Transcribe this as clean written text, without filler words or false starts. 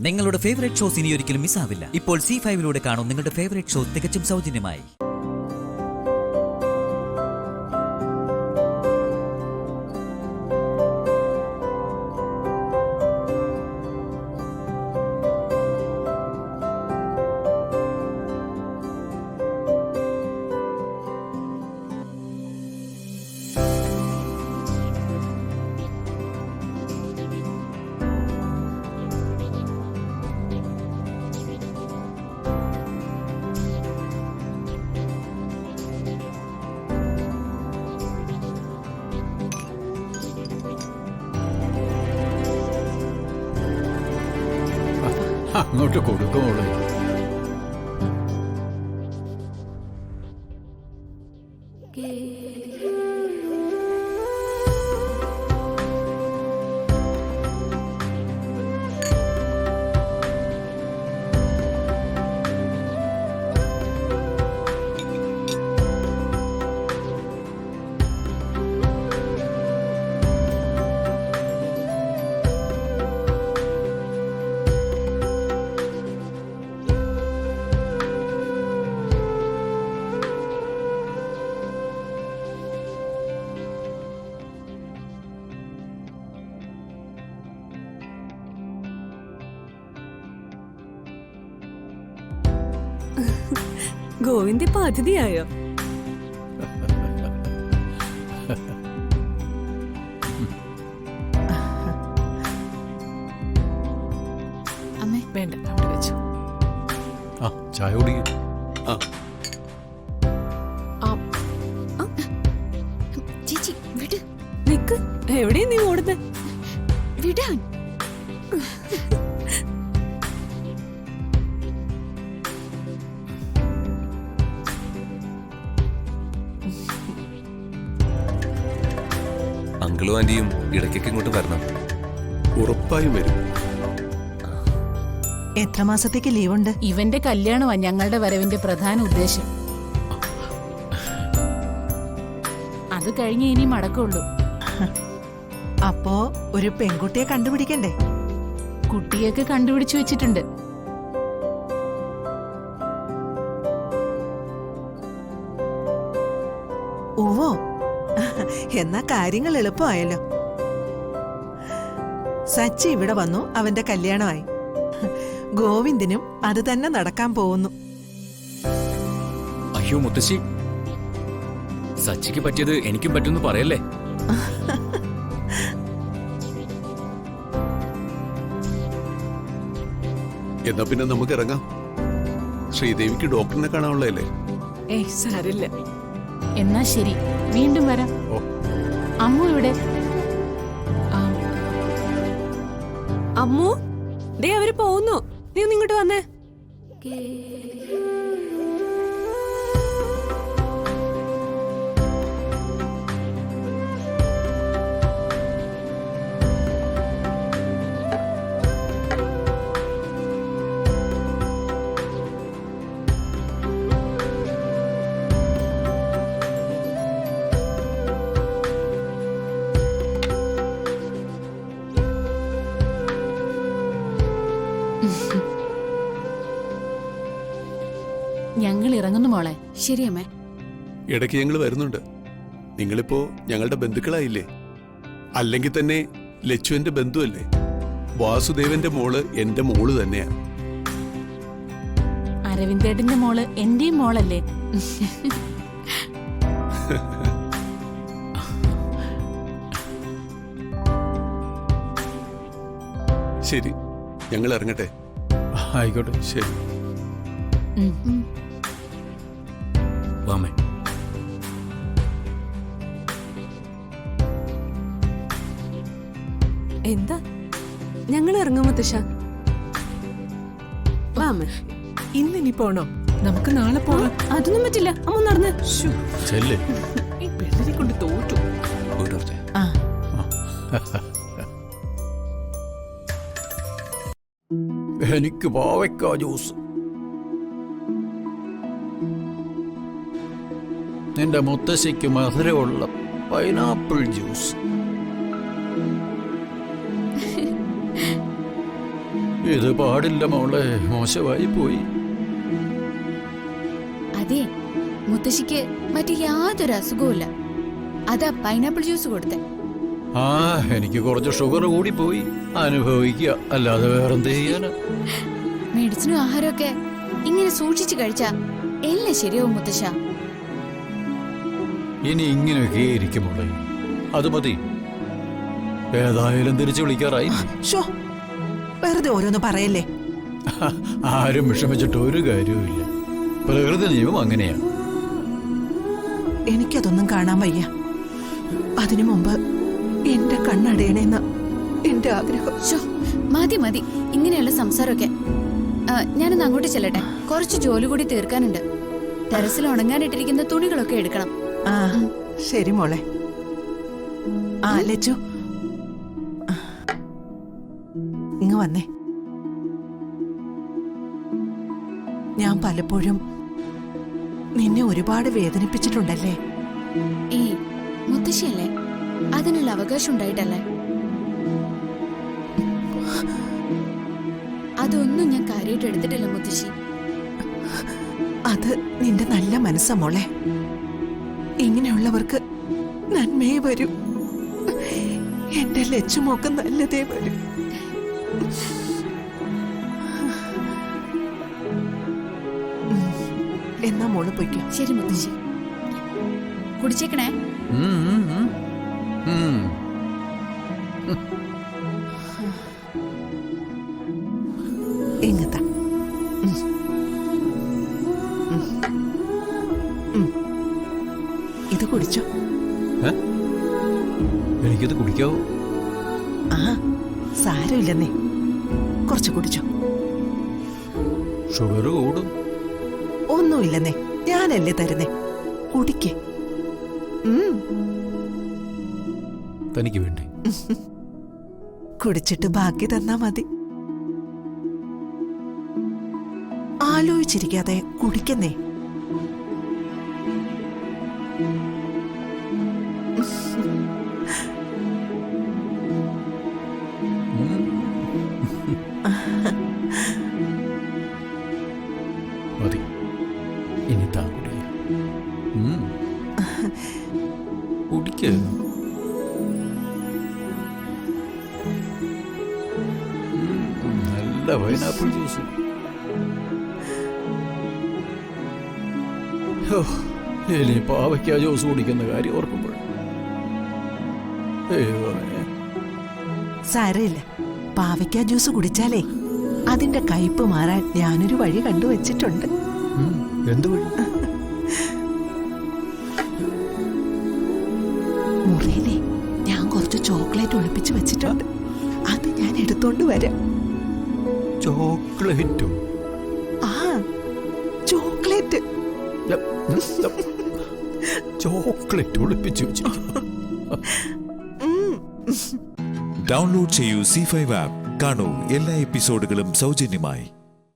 നിങ്ങളുടെ favourite shows ഇനി ഒരിക്കലും മിസ്സാവില്ല. ഇപ്പോൾ C5 കാണും നിങ്ങളുടെ ഫേവറേറ്റ് ഷോ തികച്ചും സൗജന്യമായി. അങ്ങോട്ട് കൊടുക്കുമോളെ. ഗോവിന്ദ് ഇപ്പൊ അതിഥിയായോ? അമ്മേ വേണ്ട, അവിടെ വെച്ചു. ആ ചായ കുടിക്കും. ചേച്ചി വിട്. നിക്ക്, എവിടെയാ നീ ഓടുന്നത്? വിടാൻ. അങ്കിളും ആന്റിയും ഇടയ്ക്കൊക്കെ ഇങ്ങോട്ട് വരണം. ഉറപ്പായും വരും. എത്ര മാസത്തേക്ക് ലീവുണ്ട്? ഇവന്റെ കല്യാണമാ ഞങ്ങളുടെ വരവിന്റെ പ്രധാന ഉദ്ദേശം. അത് കഴിഞ്ഞ് ഇനി മടക്കമുള്ളൂ. അപ്പോ ഒരു പെൺകുട്ടിയെ കണ്ടുപിടിക്കണ്ടേ? കുട്ടിയൊക്കെ കണ്ടുപിടിച്ചു വെച്ചിട്ടുണ്ട്. ഓവോ, എന്നാ കാര്യങ്ങൾ എളുപ്പമായല്ലോ. സച്ചി ഇവിടെ വന്നു, അവന്റെ കല്യാണമായി. ഗോവിന്ദിനും അത് തന്നെ നടക്കാൻ പോകുന്നു. അയ്യോ മുത്തശ്ശി, സച്ചിക്ക് പറ്റിയത് എനിക്കും പറ്റുമെന്ന് പറയല്ലേ. എന്നാ പിന്നെ നമുക്ക് ഇറങ്ങാം. ശ്രീദേവിക്ക് ഡോക്ടറിനെ കാണാനുള്ളതല്ലേ? ഏയ് സാരില്ല. എന്നാ ശരി, വീണ്ടും വരാം. അമ്മു ഇവിടെ. അമ്മു, ദേ അവര് പോകുന്നു. നീ ഒന്ന് ഇങ്ങോട്ട് വന്നേ. ഞങ്ങൾ ഇറങ്ങുന്നു മോളെ. ശരിയമ്മേ. ഇടയ്ക്ക് ഞങ്ങൾ വരുന്നുണ്ട്. നിങ്ങളിപ്പോ ഞങ്ങളുടെ ബന്ധുക്കളായില്ലേ? അല്ലെങ്കിൽ തന്നെ ലച്ചു എന്റെ ബന്ധുവല്ലേ? വാസുദേവന്റെ മോള് എന്റെ മോള് തന്നെയാ. അരവിന്ദേട്ടന്റെ മോള് എന്റെയും മോളല്ലേ? ശരി, ഞങ്ങൾ ഇറങ്ങട്ടെ. ആയിക്കോട്ടെ. ശരി. വാമേ. എന്താ? ഞങ്ങൾ ഇറങ്ങും മുത്തശ്ശ. വാമേ. ഇന്നിനി പോണോ? നമുക്ക് നാളെ പോകാം. അതൊന്നും പറ്റില്ല. അമ്മ നടന്ന്. ചെല്ലേ. ഈ പെണ്ണിനെ കൊണ്ട് തോറ്റു. എനിക്ക് പാവയ്ക്ക ജ്യൂസ്. നിന്റെ മുത്തശ്ശിക്ക് മധുരമുള്ള പൈനാപ്പിൾ ജ്യൂസ്. ഇത് പാടില്ല മോളെ, മോശമായി പോയി. അതെ, മുത്തശ്ശിക്ക് മറ്റു യാതൊരു അസുഖവുമില്ല. അതാ പൈനാപ്പിൾ ജ്യൂസ് കൊടുത്തേ. ആ, എനിക്ക് കുറച്ച് ഷുഗർ കൂടി പോയി. അനുഭവിക്കുക, അല്ലാതെ വേറെന്ത് ചെയ്യാന്. മെഡിസിനും ആഹാരമൊക്കെ ഇങ്ങനെ സൂക്ഷിച്ചു കഴിച്ചാ എല്ലാം ശരിയാവും മുത്തശ്ശ. ഇനി ഇങ്ങനെയൊക്കെ ഇരിക്കും മോളെ, അത് മതി. ഏതായാലും തിരിച്ചു വിളിക്കാറായി. ഷോ, വെറുതെ ഓരോന്ന് പറയല്ലേ. ആരും വിഷമിച്ചിട്ട് ഒരു കാര്യവുമില്ല. പ്രകൃതി നിയമം അങ്ങനെയാ. എനിക്കതൊന്നും കാണാൻ വയ്യ. അതിനു മുമ്പ് എന്റെ കണ്ണടയണേന്ന എന്റെ ആഗ്രഹം. ശോ, മതി മതി ഇങ്ങനെയുള്ള സംസാരമൊക്കെ. ഞാനൊന്ന് അങ്ങോട്ട് ചെല്ലട്ടെ, കുറച്ച് ജോലി കൂടി തീർക്കാനുണ്ട്. ടെറസിൽ ഉണങ്ങാനിട്ടിരിക്കുന്ന തുണികളൊക്കെ എടുക്കണം. ആ ശരി മോളെ. ആ ലച്ചു, ഇങ്ങ് വന്നേ. ഞാൻ പലപ്പോഴും നിന്നെ ഒരുപാട് വേദനിപ്പിച്ചിട്ടുണ്ടല്ലേ? ഈ മുത്തശ്ശിയല്ലേ, അതിനുള്ള അവകാശം ഉണ്ടായിട്ടല്ലേ? അതൊന്നും ഞാൻ കാര്യമായിട്ട് എടുത്തിട്ടില്ല മുത്തശ്ശി. അത് നിന്റെ നല്ല മനസ്സാ മോളെ. ഇങ്ങനെയുള്ളവർക്ക് നന്മയെ വരൂ. എന്റെ ലച്ചുമോക്ക് നല്ലതേ വരൂ. എന്നാ മോള് പൊയ്ക്കോ. ശരി മുത്തശ്ശി, കുടിച്ചേക്കണേ. ഇങ്ങത്താ. ഇത് കുടിച്ചോ. എനിക്കിത് കുടിക്കാവോ? ആ സാരമില്ലെന്നേ, കുറച്ച് കുടിച്ചോ. ഷുഗർ കൂടും. ഒന്നുമില്ലെന്നേ, ഞാനല്ലേ തരുന്നേ. കുടിക്കേ. തനിക്ക് വേണ്ടി. കുടിച്ചിട്ട് ബാക്കി തന്നാ മതി. ആലോചിച്ചിരിക്കാതെ കുടിക്കുന്നേ. മതി, ഇനി താ കുടിക്ക. കുടിക്ക. നല്ല പൈനാപ്പിൾ ജ്യൂസ്. ഇനി പാവയ്ക്ക ജ്യൂസ് കുടിക്കുന്ന കാര്യം ഓർക്കുമ്പോൾ സാരമില്ല. പാവയ്ക്ക ജ്യൂസ് കുടിച്ചാലേ അതിന്റെ കയ്പ് മാറാൻ ഞാനൊരു വഴി കണ്ടുവച്ചിട്ടുണ്ട്. എന്ത് വഴി? മുറിയിലെ ഞാൻ കുറച്ച് ചോക്ലേറ്റ് ഒളിപ്പിച്ച് വെച്ചിട്ടുണ്ട്. അത് ഞാൻ എടുത്തോണ്ട് വരാം. ചോക്ലേറ്റോ? ആ ചോക്ലേറ്റ്. ചോക്ലേറ്റ് ഒളിപ്പിച്ചു വെച്ചിരിക്കുന്നു. ഡൗൺലോഡ് ചെയ്യൂ C5 ആപ്പ്. കാണൂ എല്ലാ എപ്പിസോഡുകളും സൗജന്യമായി.